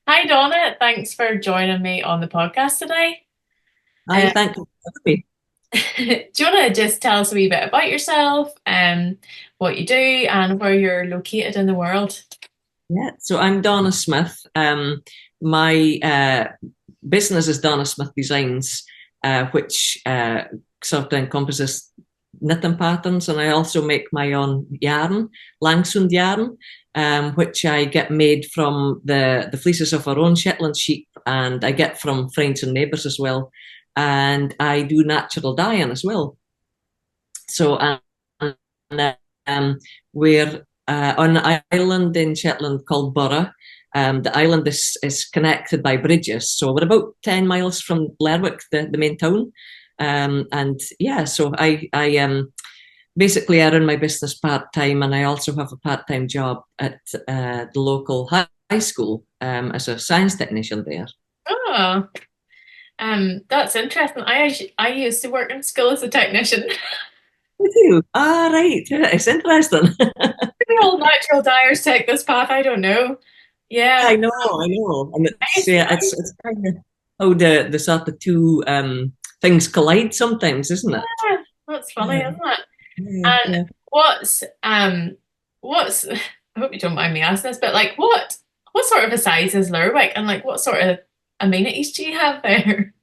Hi, Donna. Thanks for joining me on the podcast today. I Uh, thank you for having me. do you want to just tell us a wee bit about yourself, what you do, and where you're located in the world? Yeah, so I'm Donna Smith. My business is Donna Smith Designs, which sort of encompasses knitting patterns, and I also make my own yarn, Langsund yarn, which I get made from the fleeces of our own Shetland sheep, and I get from friends and neighbours as well. And I do natural dyeing as well. So, and, um, we're on an island in Shetland called Burra. The island is connected by bridges. So we're about 10 miles from Lerwick, the main town. And yeah, so I basically I run my business part time, and I also have a part time job at the local high school as a science technician there. Oh, that's interesting. I used to work in school as a technician. I do. Ah, right. It's interesting. Maybe all natural dyers take this path. I don't know. Yeah, I know, and I used to, it's kind of how the sort of two things collide sometimes, isn't it? yeah, that's funny, Yeah, isn't it? yeah, And yeah. what's I hope you don't mind me asking this, but like what sort of a size is Lerwick and like what sort of amenities do you have there?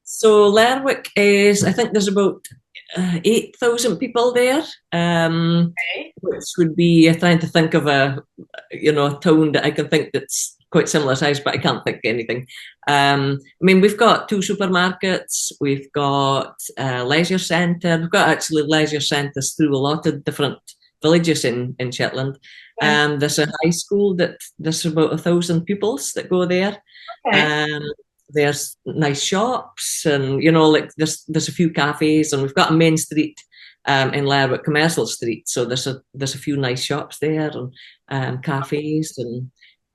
So Lerwick is, I think there's about 8,000 people there, Okay. which would be trying to think of a town that I can think that's quite similar size, but I can't think of anything. I mean, we've got two supermarkets, we've got a leisure centre, we've got actually leisure centres through a lot of different villages in Shetland. Okay. There's a high school that there's about 1,000 pupils that go there. Okay. Um, there's nice shops, and like there's a few cafes, and we've got a main street in Lerwick, Commercial Street. So there's a few nice shops there, and cafes,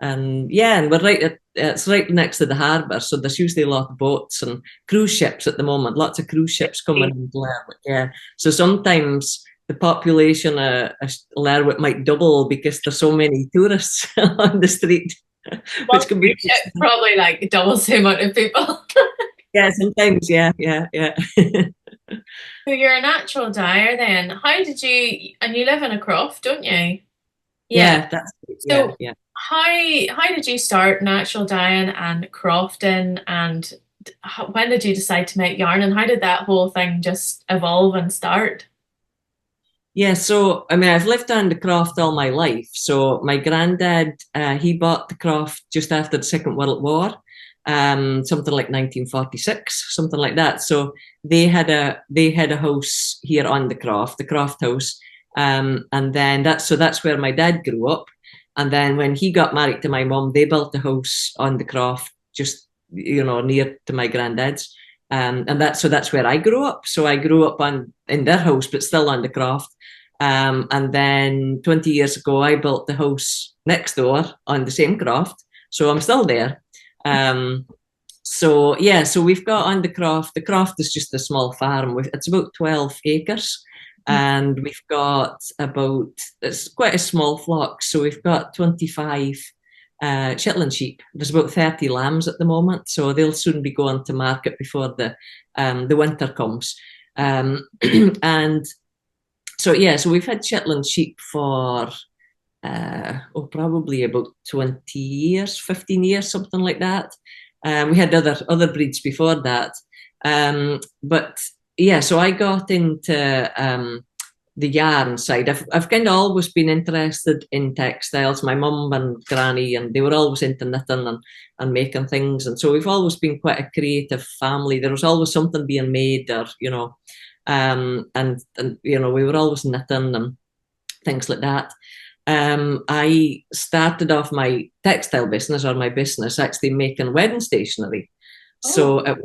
and yeah, and it's right next to the harbour, so there's usually a lot of boats and cruise ships at the moment. Lots of cruise ships coming into Lerwick. Yeah, so sometimes the population of Lerwick might double because there's so many tourists on the street, One which can be cruise ship probably like doubles the amount of people. yeah, sometimes yeah. So you're a natural dyer then. How did you and you live in a croft, don't you? Yeah. Yeah, that's yeah, So yeah. how did you start natural dyeing and crofting and when did you decide to make yarn and how did that whole thing just evolve and start? Yeah, so I mean, I've lived on the croft all my life. So my granddad, he bought the croft just after the Second World War, something like 1946, something like that. So they had a house here on the croft house, and then that's where my dad grew up. And then when he got married to my mum, they built a house on the croft, just near to my granddad's. And that's where I grew up. So I grew up in their house, but still on the croft. And then 20 years ago, I built the house next door on the same croft. So I'm still there. Um, so yeah, so we've got on the croft. The croft is just a small farm. It's about 12 acres. And it's quite a small flock. So we've got 25 Shetland sheep. There's about 30 lambs at the moment. So they'll soon be going to market before the winter comes. And so yeah, so we've had Shetland sheep for probably about 20 years, 15 years, something like that. We had other breeds before that. But yeah, so I got into the yarn side. I've kind of always been interested in textiles. My mum and granny, and they were always into knitting and making things. And so we've always been quite a creative family. There was always something being made, or and we were always knitting and things like that. I started off my textile business, or my business, actually making wedding stationery. Oh, So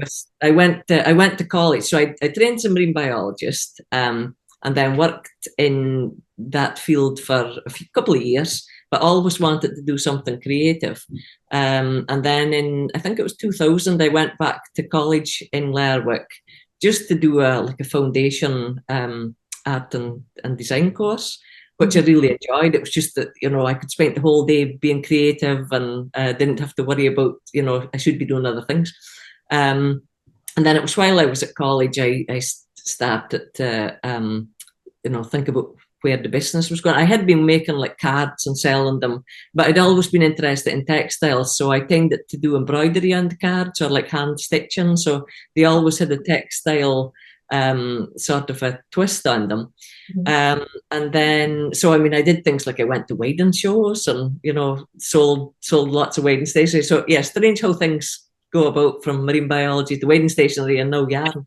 I went to college. So I trained as a marine biologist, and then worked in that field for couple of years, but always wanted to do something creative. And then in, I think it was 2000, I went back to college in Lerwick just to do like a foundation art and design course. which I really enjoyed. It was just that, I could spend the whole day being creative and didn't have to worry about, I should be doing other things. And then it was while I was at college, I started to, think about where the business was going. I had been making like cards and selling them, but I'd always been interested in textiles. So I tended to do embroidery on the cards or like hand stitching. So they always had a textile sort of a twist on them. And then, so I mean, I did things like I went to wedding shows and, sold lots of wedding stationery. So yeah, strange how things go about from marine biology to wedding stationery and now yarn.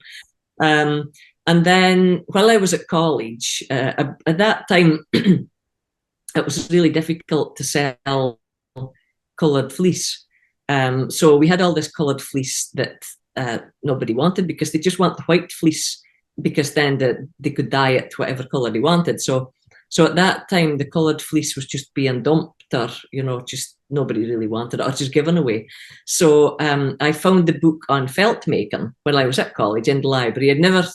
And then while I was at college, at that time, it was really difficult to sell coloured fleece. So we had all this coloured fleece that nobody wanted because they just want the white fleece because then they could dye it whatever colour they wanted. So at that time, the coloured fleece was just being dumped or, just nobody really wanted it or just given away. So I found the book on felt making when I was at college in the library. I'd never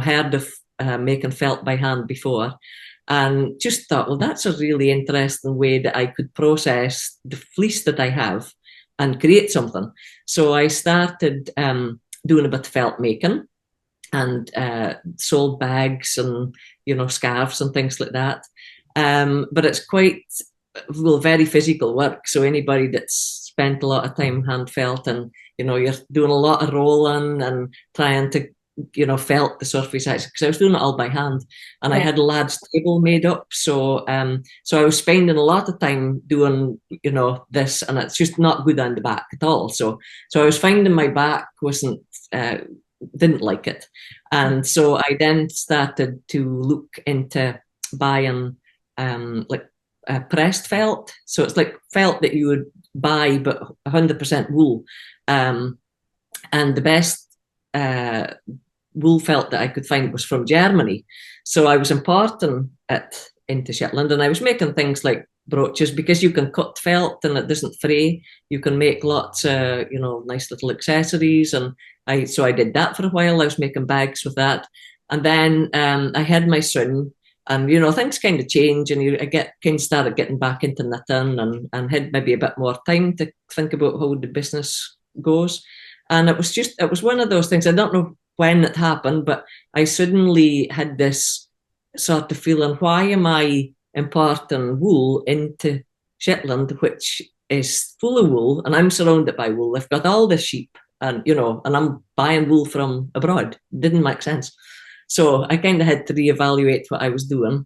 heard of making felt by hand before, and just thought, well, that's a really interesting way that I could process the fleece that I have and create something. So I started doing a bit of felt making and sold bags and, scarves and things like that. But it's quite, very physical work. So anybody that's spent a lot of time hand felt and, you're doing a lot of rolling and trying to felt the surface actually, because I was doing it all by hand, and I had a large table made up. So so I was spending a lot of time doing this, and it's just not good on the back at all. So I was finding my back wasn't didn't like it, and so I then started to look into buying pressed felt. So it's like felt that you would buy, but 100% wool, and the best wool felt that I could find was from Germany. So I was importing it into Shetland, and I was making things like brooches because you can cut felt and it doesn't fray. You can make lots of, nice little accessories. And I did that for a while. I was making bags with that. And then I had my son, and, things kind of change, and I started getting back into knitting and had maybe a bit more time to think about how the business goes. And it was one of those things. I don't know when it happened, but I suddenly had this sort of feeling, why am I importing wool into Shetland, which is full of wool, and I'm surrounded by wool. I've got all this sheep, and, and I'm buying wool from abroad. It didn't make sense. So I kind of had to reevaluate what I was doing.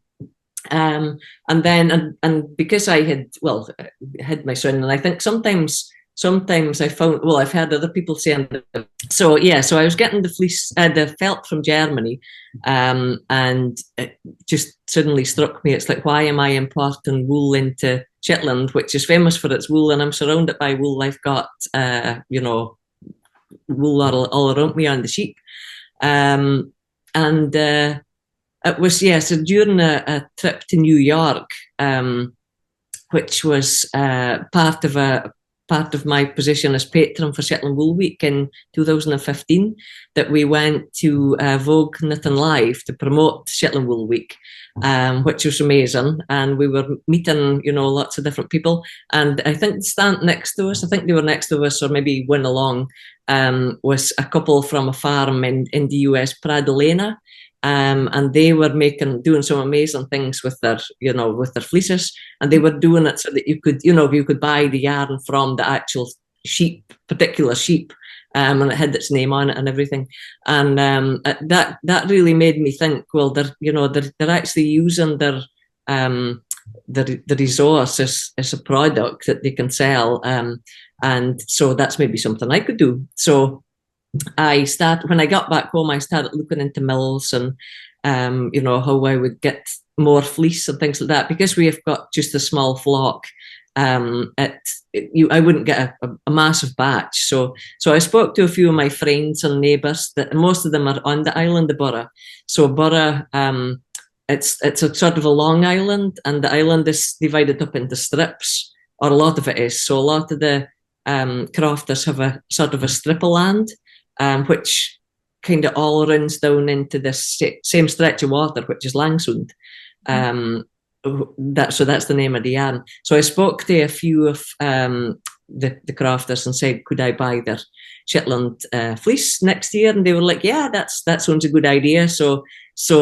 And then, and because I had my son, and I think sometimes I found, I've heard other people saying that. So I was getting the fleece, the felt from Germany, and it just suddenly struck me. It's like, why am I importing wool into Shetland, which is famous for its wool, and I'm surrounded by wool. I've got, wool all around me on the sheep. And it was, so during a trip to New York, which was part of my position as patron for Shetland Wool Week in 2015, that we went to Vogue Knitting Live to promote Shetland Wool Week, which was amazing. And we were meeting, lots of different people. And I think stand next to us, I think they were next to us, or maybe went along, was a couple from a farm in the US, Pradolena. And they were doing some amazing things with their fleeces, and they were doing it so that you could buy the yarn from the actual particular sheep, and it had its name on it and everything. And that really made me think, well, they're actually using the resource as a product that they can sell, and so that's maybe something I could do. So when I got back home, I started looking into mills and, how I would get more fleece and things like that. Because we have got just a small flock, I wouldn't get a massive batch. So I spoke to a few of my friends and neighbours, that most of them are on the island of Burra. So Burra, it's a sort of a long island, and the island is divided up into strips, or a lot of it is. So a lot of the crofters have a sort of a strip of land, which kind of all runs down into this same stretch of water, which is Langsund. that's the name of the yarn. So I spoke to a few of the crafters and said, could I buy their Shetland fleece next year? And they were like, yeah, that sounds a good idea. So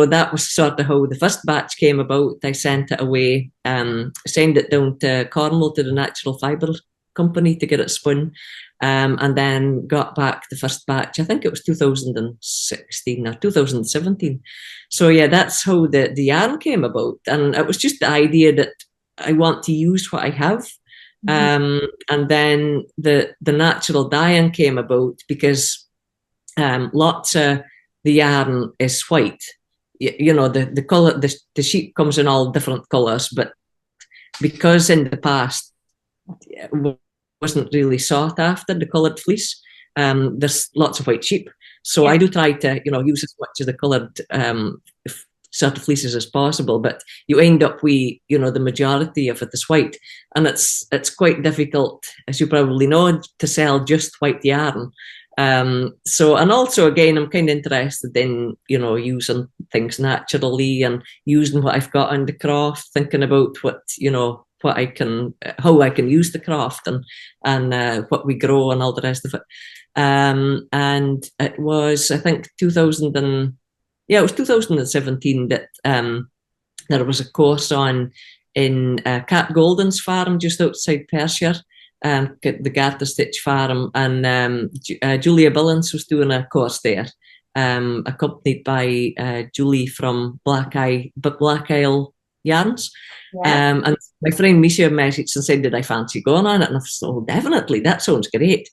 that was sort of how the first batch came about. I sent it away, sent it down to Cornwall to the Natural Fibre Company to get it spun, and then got back the first batch. I think it was 2016 or 2017. So yeah, that's how the yarn came about. And it was just the idea that I want to use what I have. And then the natural dyeing came about because lots of the yarn is white. You know, the color, the sheep comes in all different colors, but because in the past it wasn't really sought after, the colored fleece, there's lots of white sheep. So I do try to, use as much of the colored sort of fleeces as possible, but you end up with, the majority of it is white. And it's quite difficult, as you probably know, to sell just white yarn. So, and also, again, I'm kind of interested in, using things naturally and using what I've got in the croft, thinking about what how I can use the croft and what we grow and all the rest of it. And it was, I think, 2017 that there was a course on in Cat Golden's farm just outside Perthshire, the Garter Stitch farm, and Julia Billings was doing a course there, accompanied by Julie from Black Isle Yarns. Yeah. And my friend Misha messaged and said, did I fancy going on it? And I said, oh, definitely, that sounds great.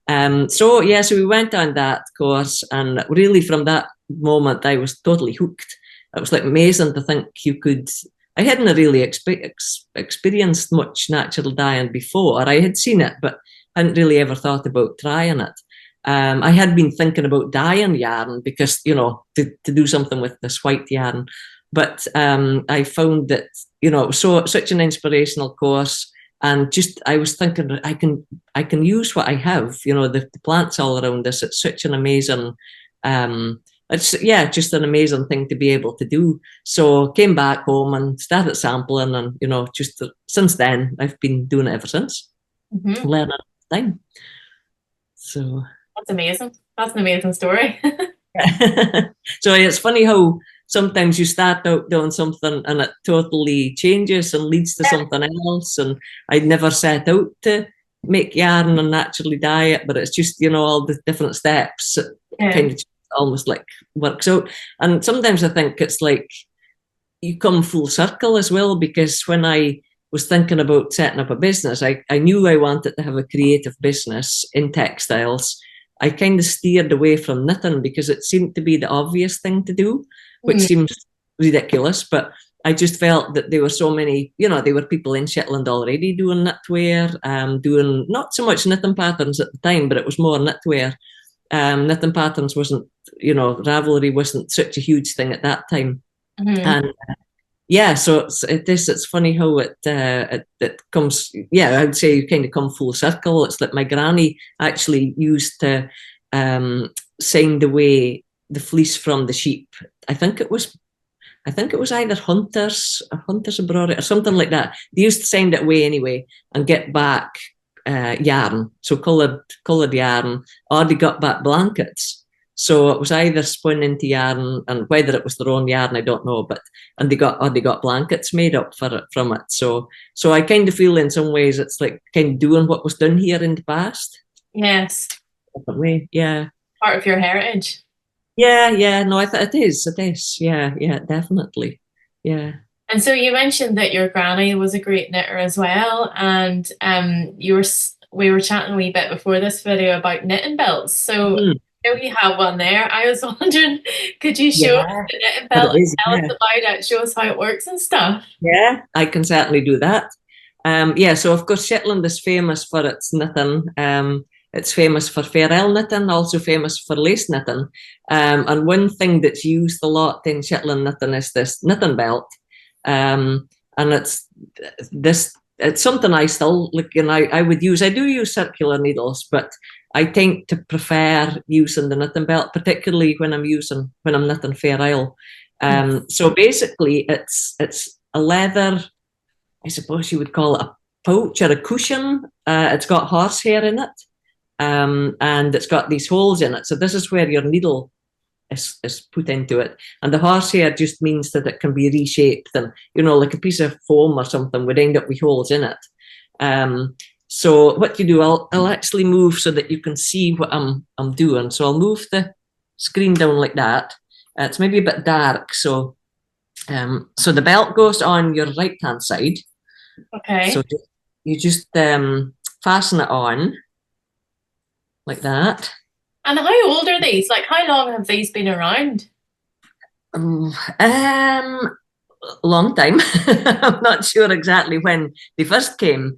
So we went on that course, and really from that moment I was totally hooked. It was like amazing to think you could. I hadn't really experienced much natural dyeing before. I had seen it, but hadn't really ever thought about trying it. I had been thinking about dyeing yarn because, to do something with this white yarn. But I found that, it was such an inspirational course. And just, I was thinking, I can use what I have, the plants all around us. It's such an amazing, just an amazing thing to be able to do. So came back home and started sampling, and just since then I've been doing it ever since. Learning all the time. So that's amazing. That's an amazing story. So it's funny how sometimes you start out doing something and it totally changes and leads to something else. And I never set out to make yarn and naturally dye it, but it's just, all the different steps. It kind of almost like works out. And sometimes I think it's like you come full circle as well, because when I was thinking about setting up a business, I knew I wanted to have a creative business in textiles. I kind of steered away from knitting because it seemed to be the obvious thing to do, which seems ridiculous, but I just felt that there were so many, there were people in Shetland already doing knitwear, doing not so much knitting patterns at the time, but it was more knitwear. Knitting patterns wasn't, Ravelry wasn't such a huge thing at that time. And so it's funny how it comes. Yeah, I would say you kind of come full circle. It's like my granny actually used to send away the fleece from the sheep. I think it was either Hunters Abroad or something like that. They used to send it away anyway and get back yarn, so coloured yarn, or they got back blankets. So it was either spun into yarn, and whether it was their own yarn, I don't know. And they got blankets made up from it. So I kind of feel in some ways it's like kind of doing what was done here in the past. Yes. Definitely, yeah. Part of your heritage. Yeah. No, it is. Yeah, definitely. Yeah. And so you mentioned that your granny was a great knitter as well, and we were chatting a wee bit before this video about knitting belts. So you have one there. I was wondering, could you show us the knitting belt and tell us about it, show us how it works and stuff? Yeah, I can certainly do that. So of course Shetland is famous for its knitting. It's famous for fair isle knitting, also famous for lace knitting. And one thing that's used a lot in Shetland knitting is this knitting belt. And it's something I still I do use circular needles, but I tend to prefer using the knitting belt, particularly when I'm knitting fair isle. So basically it's a leather, I suppose you would call it a pouch or a cushion. It's got horsehair in it, and it's got these holes in it. So this is where your needle is put into it. And the horsehair just means that it can be reshaped, and, you know, like a piece of foam or something would end up with holes in it. So what you do, I'll actually move so that you can see what I'm doing. So I'll move the screen down like that. It's maybe a bit dark. So the belt goes on your right hand side. Okay. So you just fasten it on like that. And how old are these? Like, how long have these been around? Long time. I'm not sure exactly when they first came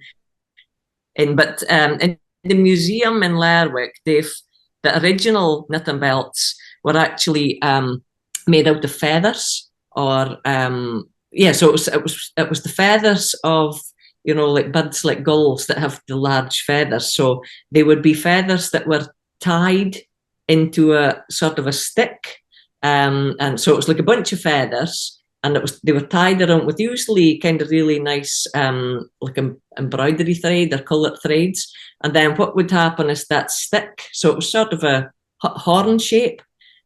in, but in the museum in Lerwick, the original knitting belts were actually made out of feathers, or so it was the feathers of, you know, like birds like gulls that have the large feathers. So they would be feathers that were tied into a sort of a stick, and so it was like a bunch of feathers, and they were tied around with usually kind of really nice like embroidery thread or coloured threads. And then what would happen is that stick, so it was sort of a horn shape,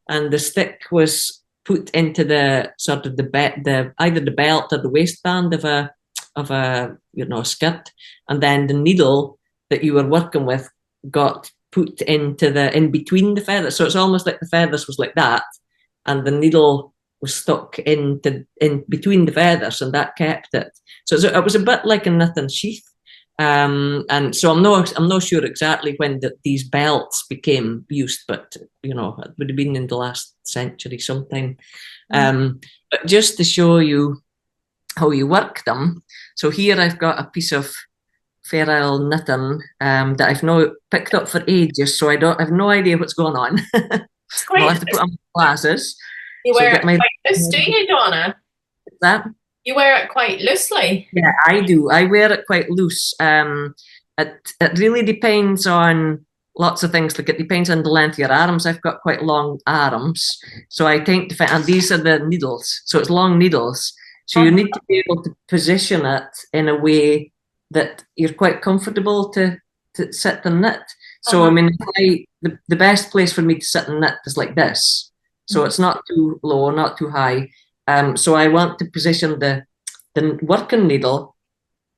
and the stick was put into the sort of the either the belt or the waistband of a you know, skirt, and then the needle that you were working with got put into in between the feathers. So it's almost like the feathers was like that, and the needle was stuck in between the feathers, and that kept it. So it was a bit like a knitting sheath. And so I'm not sure exactly when these belts became used, but, you know, it would have been in the last century sometime. But just to show you how you work them, so here I've got a piece of Fair Isle knitting that I've now picked up for ages, so I have no idea what's going on. I'll have to put on my glasses. You wear it quite loose, do you, Donna? That? You wear it quite loosely. Yeah, I do. I wear it quite loose. It really depends on lots of things. Like, it depends on the length of your arms. I've got quite long arms, so I tend to find, and these are the needles, so it's long needles. So you need to be able to position it in a way that you're quite comfortable to sit and knit. So I mean, the best place for me to sit and knit is like this. So it's not too low, not too high. So I want to position the working needle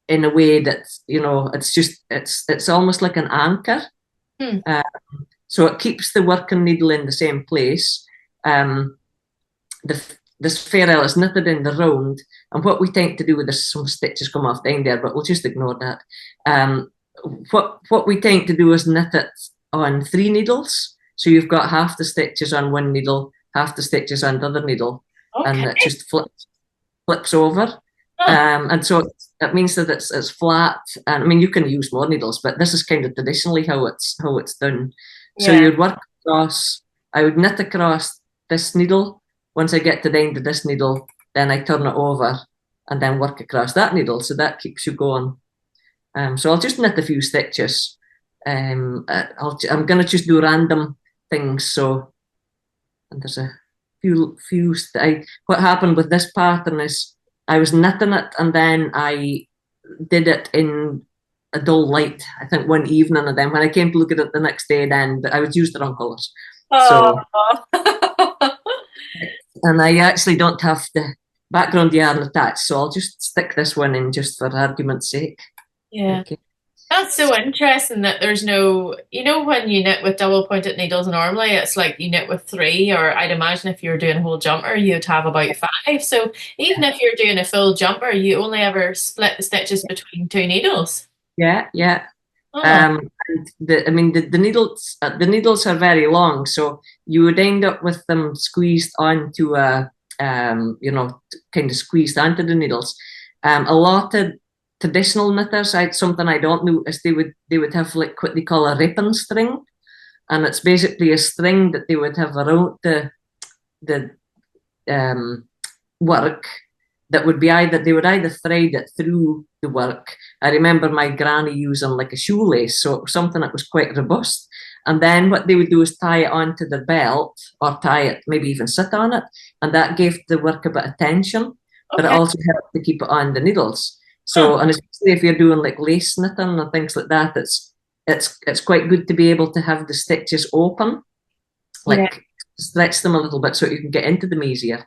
in a way that, you know, it's almost like an anchor. So it keeps the working needle in the same place. This Fair Isle is knitted in the round, and what we tend to do with this, some stitches come off the end there, but we'll just ignore that. What we tend to do is knit it on 3 needles. So you've got half the stitches on one needle, half the stitches on the other needle, and it just flips over. And so it means that it's flat. And I mean, you can use more needles, but this is kind of traditionally how it's done. Yeah. So you'd work across. I would knit across this needle. Once I get to the end of this needle, then I turn it over and then work across that needle. So that keeps you going. So I'll just knit a few stitches. I'm going to just do random things. So, and there's a few. What happened with this pattern is I was knitting it, and then I did it in a dull light, I think one evening, and then when I came to look at it the next day, then I would use the wrong colours. So, and I actually don't have the background yarn attached, so I'll just stick this one in just for argument's sake. Yeah. Okay. That's so interesting that there's no, you know, when you knit with double pointed needles normally, it's like you knit with 3, or I'd imagine if you're doing a whole jumper, you'd have about 5. So even if you're doing a full jumper, you only ever split the stitches between 2 needles. Yeah, yeah. And the needles are very long, so you would end up with them squeezed onto you know, kind of squeezed onto the needles. A lot of traditional knitters, something I don't know is they would have like what they call a ripping string, and it's basically a string that they would have around the work. That would be they would either thread it through the work. I remember my granny using like a shoelace, so something that was quite robust. And then what they would do is tie it onto the belt, or tie it, maybe even sit on it, and that gave the work a bit of tension. but it Okay. also helps to keep it on the needles. So, and especially if you're doing like lace knitting and things like that, it's quite good to be able to have the stitches open, Yeah. like stretch them a little bit so you can get into them easier.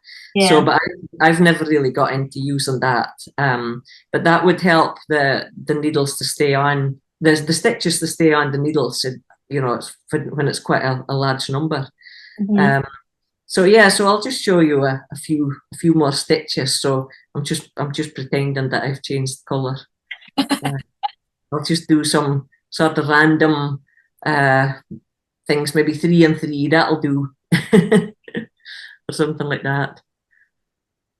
So, Yeah. but I've never really got into using that. But that would help the needles to stay on, the stitches to stay on the needles, you know, when it's quite a large number. Mhm. Um, so yeah, so I'll just show you a few more stitches. So I'm just pretending that I've changed colour. Uh, I'll just do some sort of random uh, things, maybe 3 and 3. That'll do, or something like that.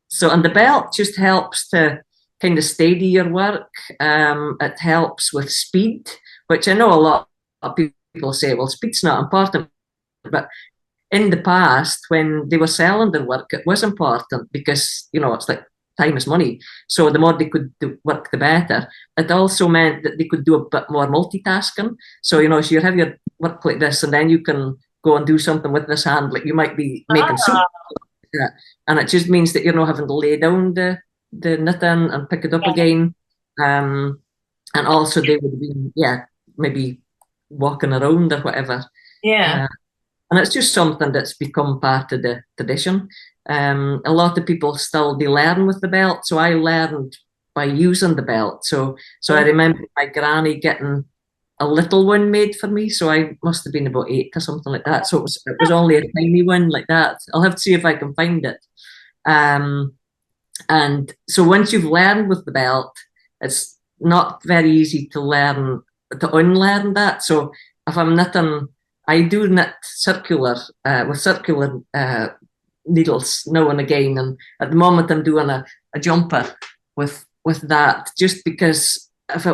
So, and the belt just helps to kind of steady your work. It helps with speed, which I know a lot of people say, well, speed's not important, but in the past, when they were selling their work, it was important because, you know, it's like time is money. So the more they could do work, the better. It also meant that they could do a bit more multitasking. So, you know, so you have your work like this, and then you can go and do something with this hand, like you might be making soup. Ah, Yeah. And it just means that you're not having to lay down the knitting and pick it up again. Um, and also they would be, yeah, maybe walking around or whatever. yeah. Uh, and it's just something that's become part of the tradition. A lot of people still they learn with the belt, so I learned by using the belt. So I Oh, remember my granny getting a little one made for me. So I must have been about 8 or something like that. So it was only a tiny one like that. I'll have to see if I can find it. Um, and so once you've learned with the belt, it's not very easy to learn to unlearn that. So if I'm knitting, I do knit circular with circular needles now and again. And at the moment, I'm doing a jumper with that, just because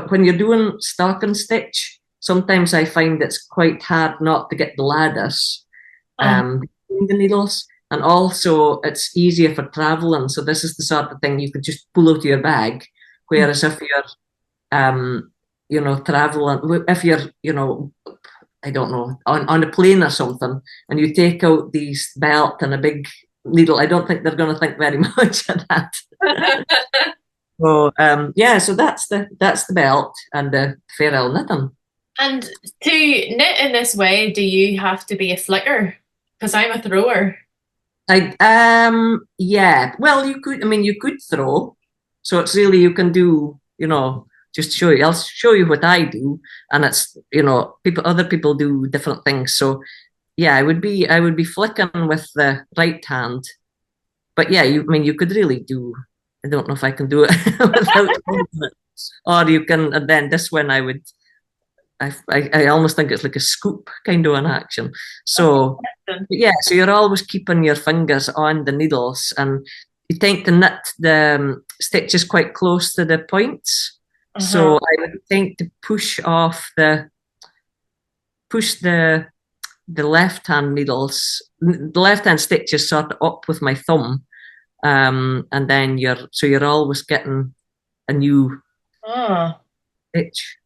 when you're doing stocking stitch, sometimes I find it's quite hard not to get the ladders uh, between the needles. And also, it's easier for traveling. So this is the sort of thing you could just pull out of your bag. Whereas if you're, you know, traveling, if you're, you know, I don't know, on a plane or something, and you take out these belt and a big needle, I don't think they're going to think very much of that. So yeah, so that's the belt and the Farrell knitting. and to knit in this way, do you have to be a flicker? Because I'm a thrower. Yeah. Well, you could. I mean, you could throw. So it's really you can do. You know, just show you. I'll show you what I do, and it's other people do different things. So yeah, I would be flicking with the right hand. But yeah, I mean, you could really do. I don't know if I can do it without holding it. Or you can, and then this one I would. I almost think it's like a scoop kind of an action. So yeah, so you're always keeping your fingers on the needles, and you tend to knit the stitches quite close to the points. Uh-huh. So I would tend to push the left hand needles, the left hand stitches sort of up with my thumb, and then you're always getting a new Oh. stitch.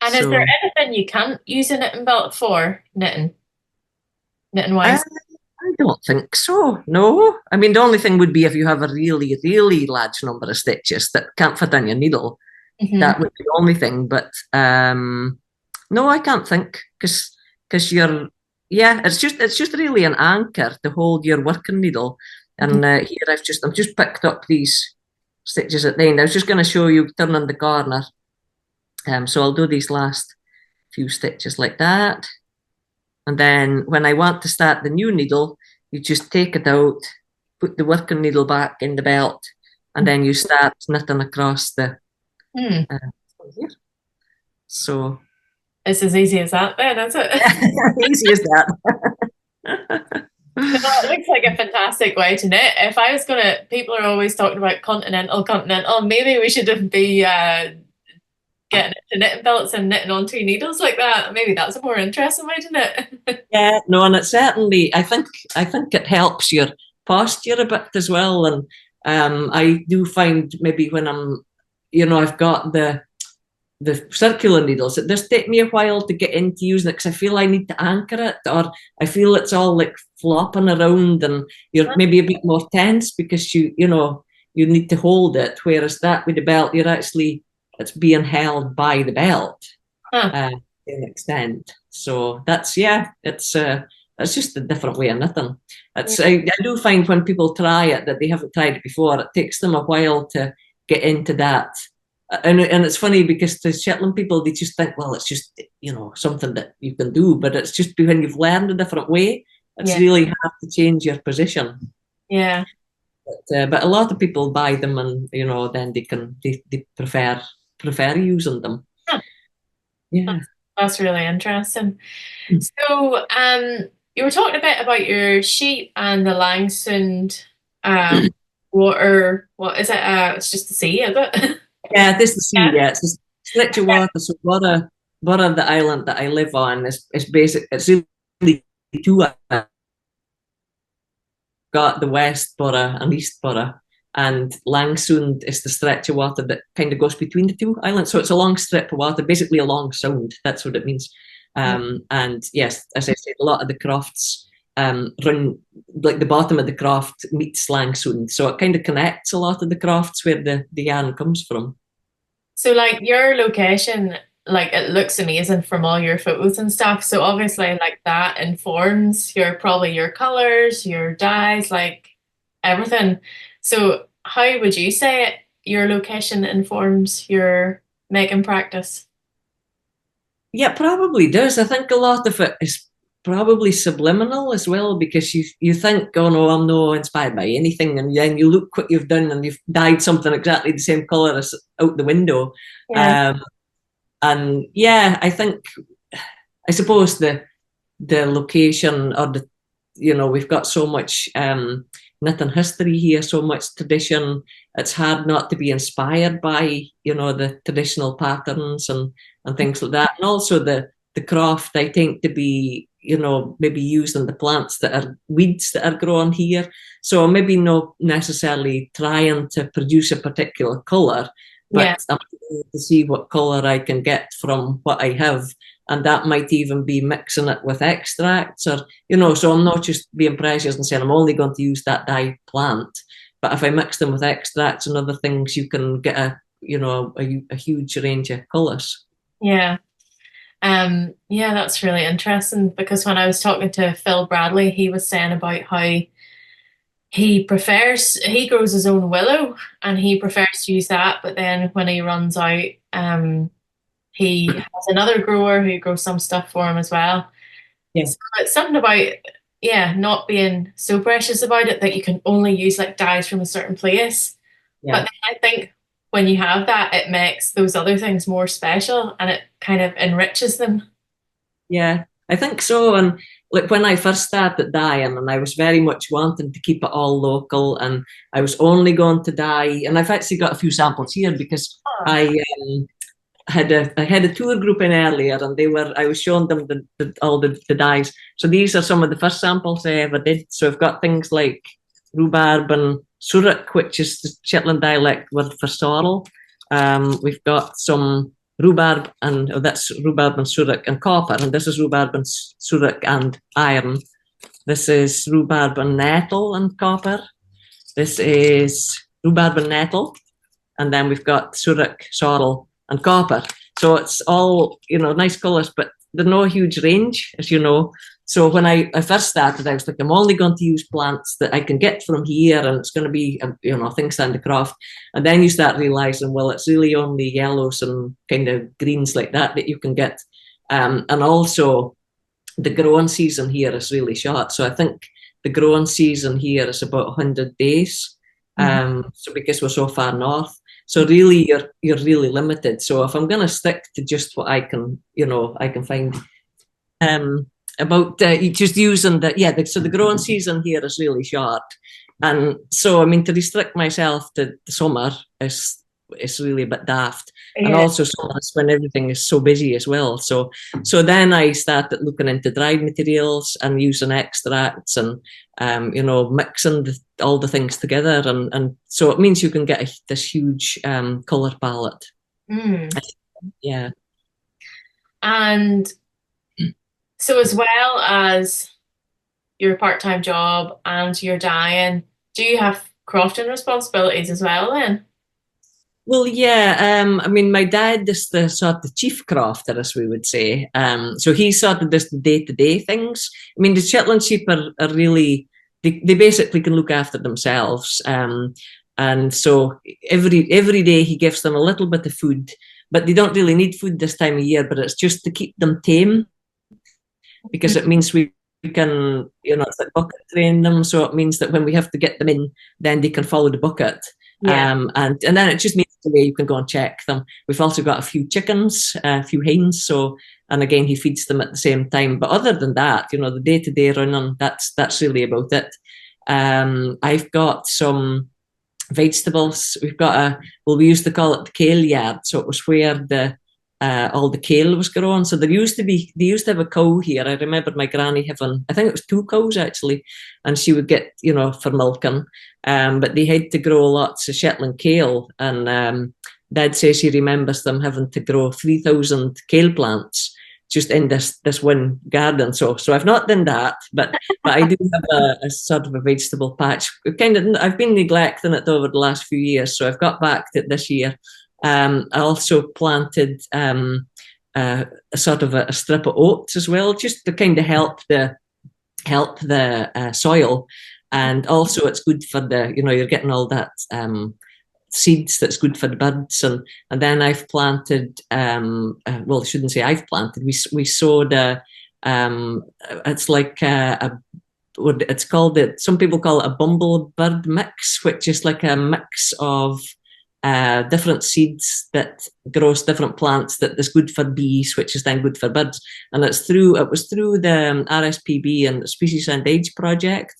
And is there So. anything you can't use a knitting belt for knitting Uh, wise? I don't think so. No. I mean, the only thing would be if you have a really, really large number of stitches that can't fit on your needle. Hmm. That would be the only thing. But no, I can't think because you're yeah. It's just really an anchor to hold your working needle. And here I've just picked up these stitches at the end. I was just going to show you turning the corner. So I'll do these last few stitches like that. And then when I want to start the new needle, you just take it out, put the working needle back in the belt, and then you start knitting across the Hmm. uh, here. So It's as easy as that then, is it? easy as that. No, it looks like a fantastic way to knit. If I was gonna, people are always talking about continental. Maybe we should be getting into knitting belts and knitting onto needles like that. Maybe that's a more interesting way to knit. Yeah, no, and it certainly I think it helps your posture a bit as well. And I do find maybe when I've got the circular needles, it does take me a while to get into using it because I feel I need to anchor it, or I feel it's all like flopping around, and you're maybe a bit more tense because you need to hold it. Whereas that with the belt, it's being held by the belt Huh. to an extent. So it's just a different way of knitting. I do find when people try it that they haven't tried it before, it takes them a while to get into that. And it's funny because the Shetland people, they just think, well, it's just, something that you can do, but it's just when you've learned a different way, it's Yeah. really hard to change your position. Yeah. But a lot of people buy them, and then they prefer using them. Huh. Yeah. That's really interesting. So, you were talking a bit about your sheep and the Langsund water. What is it? It's just the sea, is it? Yeah, this is the sea. Yeah. Yeah, it's a stretch of water. So Burra, the island that I live on, is basic. It's really two. Got the West Burra and East Burra, and Langsund is the stretch of water that kind of goes between the two islands. So it's a long strip of water, basically a long sound. That's what it means. And yes, as I said, a lot of the crofts run, like the bottom of the croft meets Langsund, so it kind of connects a lot of the crofts where the yarn comes from. So, like your location, like it looks amazing from all your photos and stuff. So obviously, like that informs probably your colors, your dyes, like everything. So, how would you say your location informs your making practice? Yeah, probably does. I think a lot of it is probably subliminal as well, because you think, oh no, I'm not inspired by anything, and then you look what you've done and you've dyed something exactly the same color as out the window. Yeah. Um, and yeah, I suppose the location, or we've got so much knitting history here, so much tradition. It's hard not to be inspired by the traditional patterns and things like that, and also the craft. I think to be maybe using the plants that are weeds that are grown here, so maybe not necessarily trying to produce a particular color, Yeah. but I'm trying to see what color I can get from what I have, and that might even be mixing it with extracts, or so I'm not just being precious and saying I'm only going to use that dye plant, but if I mix them with extracts and other things, you can get a huge range of colors. Yeah. Yeah, that's really interesting because when I was talking to Phil Bradley, he was saying about how he grows his own willow and he prefers to use that, but then when he runs out, he has another grower who grows some stuff for him as well. Yeah, So it's something about, yeah, not being so precious about it that you can only use like dyes from a certain place. But yeah. then I think when you have that, it makes those other things more special and it kind of enriches them. Yeah, I think so. And like when I first started dyeing, and I was very much wanting to keep it all local, and I was only going to dye, and I've actually got a few samples here because Oh, I had a tour group in earlier, and I was showing them all the dyes. So these are some of the first samples I ever did. So I've got things like rhubarb and suruk, which is the Shetland dialect word for sorrel. We've got some rhubarb, and that's rhubarb and suruk and copper, and this is rhubarb and suruk and iron. This is rhubarb and nettle and copper. This is rhubarb and nettle, and then we've got suruk, sorrel, and copper. So it's all nice colours, but there's no huge range, as you know. So when I first started, I was like, I'm only going to use plants that I can get from here, and it's going to be things down the croft. And then you start realising, well, it's really only yellows and kind of greens like that you can get. And also, the growing season here is really short. So I think the growing season here is about 100 days. So because we're so far north, so really you're really limited. So if I'm going to stick to just what I can find, about just using so the growing season here is really short, and so I mean to restrict myself to the summer is really a bit daft, and yeah. also summer is when everything is so busy as well. So then I started looking into dried materials and using extracts and mixing all the things together, and so it means you can get this huge color palette. Mm. Yeah. And so as well as your part-time job and your dyeing, do you have crofting responsibilities as well then? Well, yeah. I mean, my dad is the sort of chief crofter, as we would say. So he sort of does the day-to-day things. I mean, the Shetland sheep are really they basically can look after themselves. And so every day he gives them a little bit of food, but they don't really need food this time of year. But it's just to keep them tame, because it means we can, it's like bucket train them. So it means that when we have to get them in, then they can follow the bucket. Yeah. And then it just means the way you can go and check them. We've also got a few chickens, a few hens. So, and again, he feeds them at the same time. But other than that, the day-to-day running, that's really about it. I've got some vegetables. We used to call it the kale yard. So it was where all the kale was growing. So they used to have a cow here. I remember my granny having, I think it was 2 cows actually, and she would get, for milking. But they had to grow lots of Shetland kale, and Dad says he remembers them having to grow 3,000 kale plants just in this one garden. So I've not done that, but I do have a sort of a vegetable patch. I've been neglecting it over the last few years, so I've got back to it this year. I also planted a sort of a strip of oats as well, just to kind of help the soil. And also it's good for you're getting all that seeds that's good for the birds. And then I've planted, I shouldn't say I've planted, we sowed it's like it's called some people call it a bumblebird mix, which is like a mix of different seeds that grows different plants that is good for bees, which is then good for birds. And it was through the RSPB and the Species and Age project.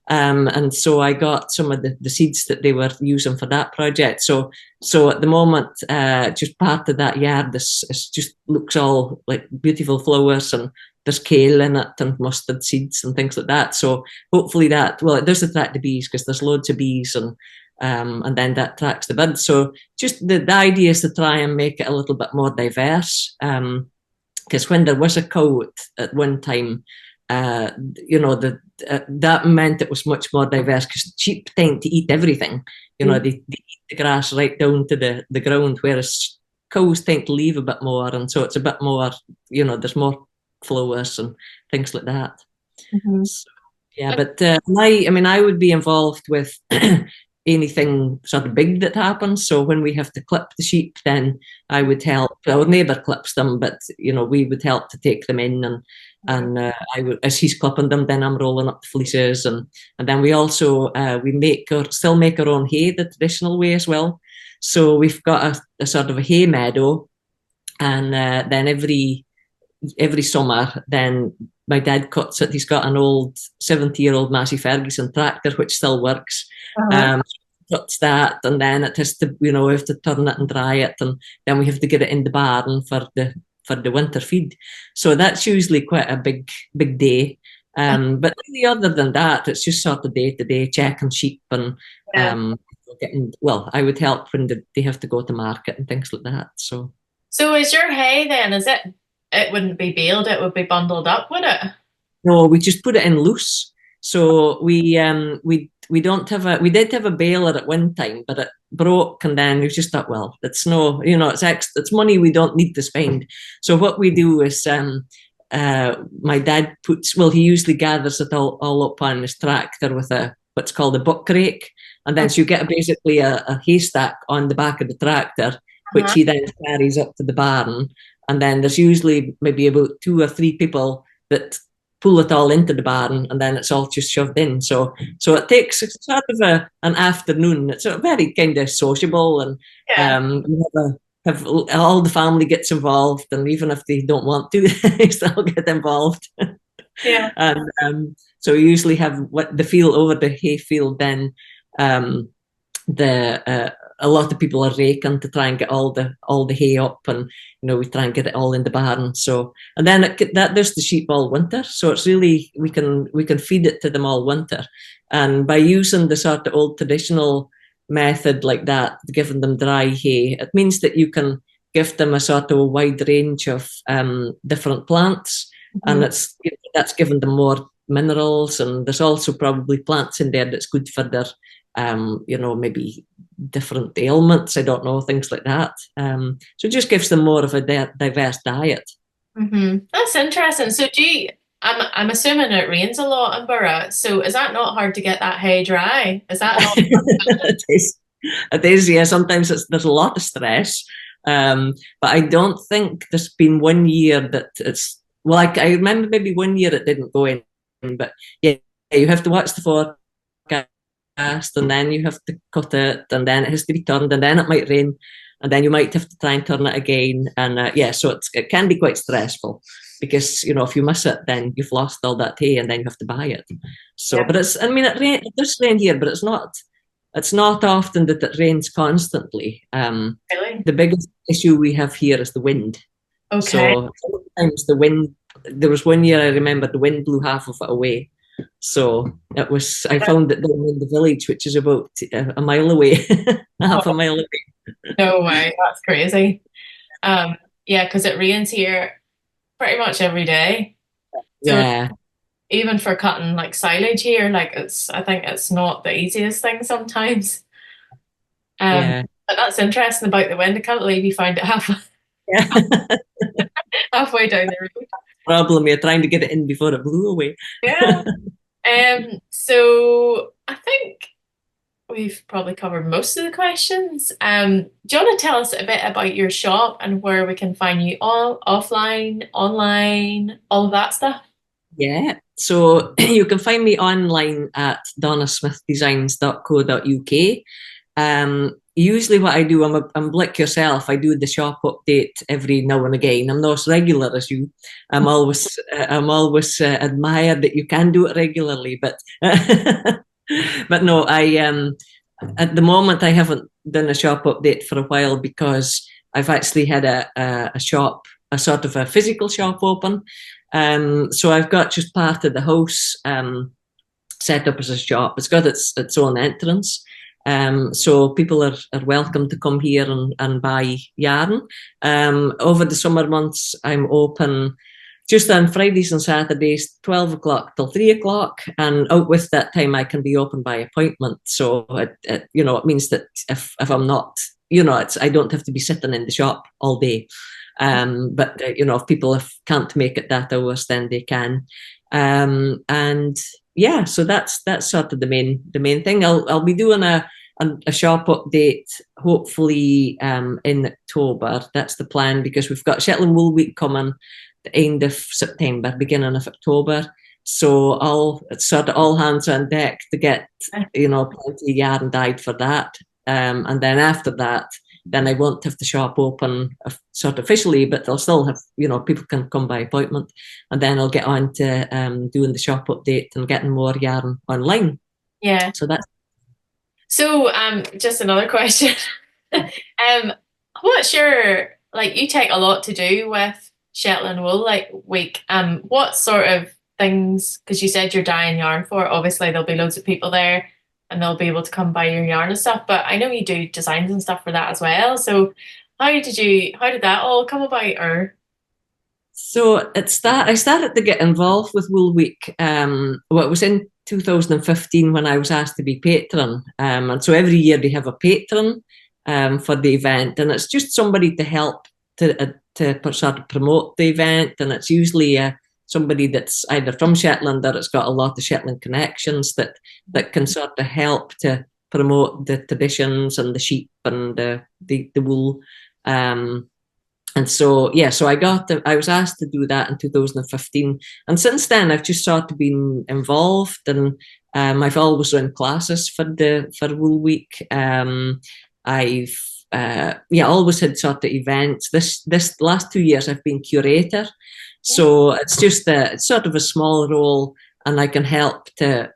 And so I got some of the seeds that they were using for that project. So at the moment, just part of that yard is just looks all like beautiful flowers, and there's kale in it and mustard seeds and things like that. So hopefully it does attract the bees, because there's loads of bees, and then that attracts the birds. So just the idea is to try and make it a little bit more diverse. Because when there was a cow at one time, that meant it was much more diverse, because sheep tend to eat everything. They eat the grass right down to the ground, whereas cows tend to leave a bit more, and so it's a bit more, there's more flowers and things like that. Mm-hmm. So, yeah, but I would be involved with anything sort of big that happens. So when we have to clip the sheep, then I would help. Our neighbour clips them, but we would help to take them in, and I would, as he's clipping them, then I'm rolling up the fleeces, and then we also still make our own hay the traditional way as well. So we've got a sort of a hay meadow, and then every summer, then my dad cuts it. He's got an old 70-year-old Massey Ferguson tractor which still works. Cuts that, and then it has to, we have to turn it and dry it, and then we have to get it in the barn for the winter feed. So that's usually quite a big day. But really, other than that, it's just sort of day-to-day checking sheep, and I would help when they have to go to market and things like that. So is your hay then, it wouldn't be baled, it would be bundled up, would it? No, we just put it in loose. So we did have a baler at one time, but it broke, and then we just thought, well, it's it's money we don't need to spend. So what we do is, my dad he usually gathers it all up on his tractor with what's called a buck rake, and then so you get basically a haystack on the back of the tractor, which he then carries up to the barn, and then there's usually maybe about 2 or 3 people that pull it all into the barn, and then it's all just shoved in. So it takes sort of an afternoon. It's very kind of sociable, and have all the family gets involved, and even if they don't want to, they still get involved. Yeah. And so we usually have the field over the hay field. Then a lot of people are raking to try and get all the hay up, and we try and get it all in the barn. So, and then that does the sheep all winter. So it's really, we can feed it to them all winter, and by using the sort of old traditional method like that, giving them dry hay, it means that you can give them a sort of a wide range of different plants, and that's given them more minerals, and there's also probably plants in there that's good for maybe different ailments, I don't know, things like that. So it just gives them more of a diverse diet. That's interesting. So I'm assuming it rains a lot in Burra. So is that not hard to get that hay dry? Is that not? It is. It is, yeah. Sometimes there's a lot of stress. But I don't think there's been one year that it's, well, I remember maybe one year it didn't go in, but yeah, you have to watch the forecast and then you have to cut it and then it has to be turned and then it might rain and then you might have to try and turn it again. And so it can be quite stressful because, if you miss it, then you've lost all that hay and then you have to buy it. So, yeah. But it does rain here, but it's not often that it rains constantly. Really? The biggest issue we have here is the wind. Okay. So sometimes the wind, there was one year I remember the wind blew half of it away. So I found it down in the village, which is about a mile away, half a mile away. No way, that's crazy. Yeah, because it rains here pretty much every day. So yeah. Even for cutting like silage here, I think it's not the easiest thing sometimes. But that's interesting about the wind. I can't believe you found it halfway down the road. Problem, you're trying to get it in before it blew away. Yeah. So I think we've probably covered most of the questions. Do you want to tell us a bit about your shop and where we can find you all offline, online, all of that stuff? Yeah, so you can find me online at donnasmithdesigns.co.uk. Usually what I do, I'm like yourself, I do the shop update every now and again. I'm not as regular as you. I'm always admired that you can do it regularly, but but no, at the moment I haven't done a shop update for a while because I've actually had a shop, a sort of a physical shop open. So I've got just part of the house set up as a shop. It's got its own entrance. So people are welcome to come here and buy yarn. Over the summer months, I'm open just on Fridays and Saturdays, 12 o'clock till 3 o'clock. And out with that time, I can be open by appointment. So, it means that if I'm not, I don't have to be sitting in the shop all day. But if people can't make it that hours, then they can. And yeah, so that's sort of the main thing. I'll be doing a shop update hopefully in October. That's the plan because we've got Shetland Wool Week coming the end of September, beginning of October. So it's sort of all hands on deck to get plenty of yarn dyed for that. And then after that, then I won't have the shop open sort of officially, but I'll still have, people can come by appointment. And then I'll get on to doing the shop update and getting more yarn online. Yeah. So that's. So just another question. What's your, you take a lot to do with Shetland Wool Week. What sort of things, because you said you're dyeing yarn for it, obviously there'll be loads of people there and they'll be able to come buy your yarn and stuff, but I know you do designs and stuff for that as well. So how did that all come about? Or so I started to get involved with Wool Week. It was in 2015 when I was asked to be patron, and so every year they have a patron for the event, and it's just somebody to help to sort of promote the event, and it's usually somebody that's either from Shetland or it's got a lot of Shetland connections that can sort of help to promote the traditions and the sheep and the wool. And so, so I was asked to do that in 2015. And since then, I've just sort of been involved, and I've always run classes for Wool Week. I've always had sort of events. This last 2 years, I've been curator. So it's just it's sort of a small role, and I can help to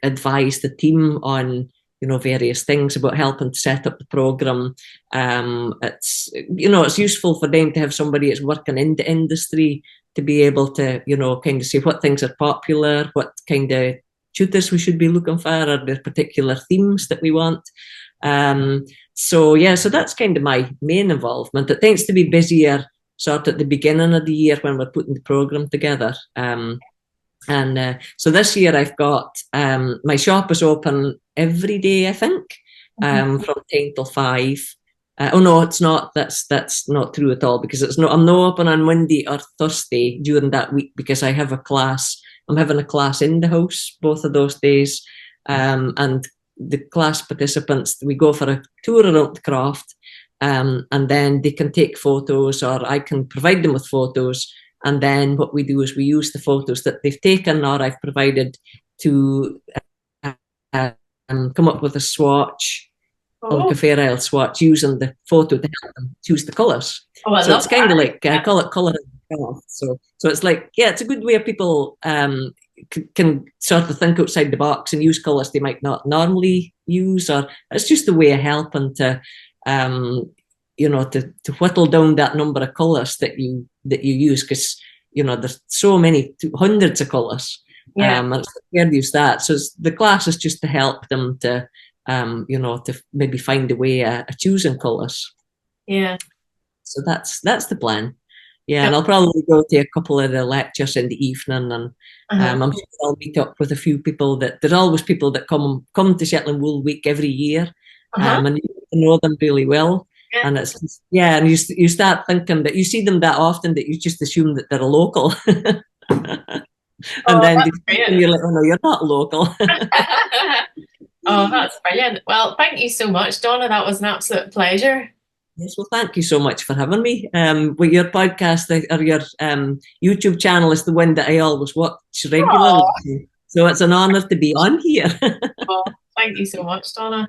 advise the team on various things about helping to set up the program. It's useful for them to have somebody that's working in the industry to be able to kind of say what things are popular, what kind of tutors we should be looking for, or the particular themes that we want. So that's kind of my main involvement. It tends to be busier sort of at the beginning of the year when we're putting the program together. And so this year I've got, my shop is open every day, I think, from 10 till 5. Oh no, it's not. That's not true at all, because I'm not open on Monday or Thursday during that week, because I have a class. I'm having a class in the house both of those days, and the class participants, we go for a tour around the croft, and then they can take photos, or I can provide them with photos. And then what we do is we use the photos that they've taken or I've provided to come up with a swatch, like a Fair Isle swatch, using the photo to help them choose the colours. So it's kind of like colour and craft. So it's like, yeah, it's a good way of people can sort of think outside the box and use colours they might not normally use, or it's just a way of helping to to whittle down that number of colours that you use, because there's so many, hundreds of colours. And it's fair to use that. So the class is just to help them to to maybe find a way of choosing colours. Yeah. So that's the plan. Yeah, and I'll probably go to a couple of the lectures in the evening, and I'm sure I'll meet up with a few people. There's always people that come to Shetland Wool Week every year, and you know them really well. And it's just, and you start thinking that you see them that often that you just assume that they're a local. And then you're like, oh no, you're not local. Oh, that's brilliant. Well, thank you so much, Donna. That was an absolute pleasure. Yes, well, thank you so much for having me. With your podcast or your YouTube channel is the one that I always watch regularly. So it's an honour to be on here. Oh, thank you so much, Donna.